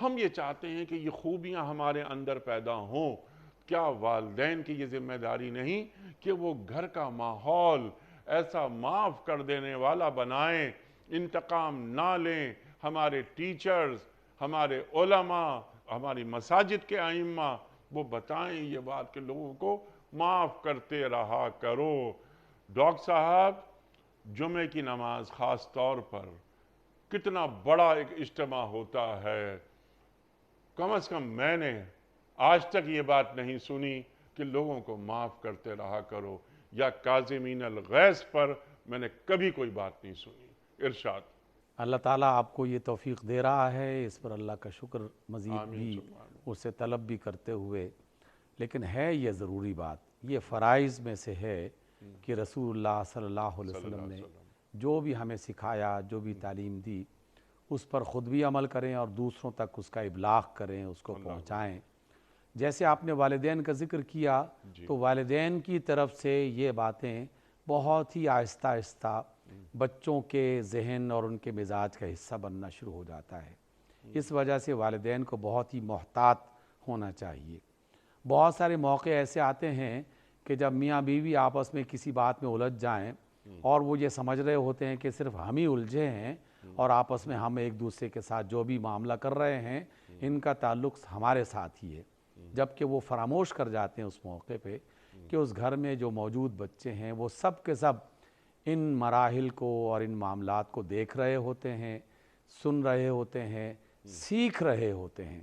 ہم یہ چاہتے ہیں کہ یہ خوبیاں ہمارے اندر پیدا ہوں۔ کیا والدین کی یہ ذمہ داری نہیں کہ وہ گھر کا ماحول ایسا معاف کر دینے والا بنائیں، انتقام نہ لیں؟ ہمارے ٹیچرز، ہمارے علماء، ہماری مساجد کے ائمہ وہ بتائیں یہ بات کہ لوگوں کو معاف کرتے رہا کرو۔ ڈاکٹر صاحب، جمعے کی نماز خاص طور پر کتنا بڑا ایک اجتماع ہوتا ہے، کم از کم میں نے آج تک یہ بات نہیں سنی کہ لوگوں کو معاف کرتے رہا کرو، یا کاظمین الغیظ پر میں نے کبھی کوئی بات نہیں سنی۔ ارشاد۔ اللہ تعالیٰ آپ کو یہ توفیق دے رہا ہے، اس پر اللہ کا شکر مزید آمین بھی ثم آمین۔ اسے طلب بھی کرتے ہوئے، لیکن ہے یہ ضروری بات، یہ فرائض میں سے ہے کہ رسول اللہ صلی اللہ علیہ صلی اللہ وسلم نے علیہ وسلم۔ جو بھی ہمیں سکھایا، جو بھی تعلیم دی، اس پر خود بھی عمل کریں اور دوسروں تک اس کا ابلاغ کریں، اس کو پہنچائیں۔ جیسے آپ نے والدین کا ذکر کیا، تو والدین کی طرف سے یہ باتیں بہت ہی آہستہ آہستہ بچوں کے ذہن اور ان کے مزاج کا حصہ بننا شروع ہو جاتا ہے۔ اس وجہ سے والدین کو بہت ہی محتاط ہونا چاہیے۔ بہت سارے موقع ایسے آتے ہیں کہ جب میاں بیوی آپس میں کسی بات میں الجھ جائیں اور وہ یہ سمجھ رہے ہوتے ہیں کہ صرف ہم ہی الجھے ہیں اور آپس میں ہم ایک دوسرے کے ساتھ جو بھی معاملہ کر رہے ہیں ان کا تعلق ہمارے ساتھ ہی ہے، جبکہ وہ فراموش کر جاتے ہیں اس موقع پہ کہ اس گھر میں جو موجود بچے ہیں وہ سب کے سب ان مراحل کو اور ان معاملات کو دیکھ رہے ہوتے ہیں، سن رہے ہوتے ہیں، سیکھ رہے ہوتے ہیں۔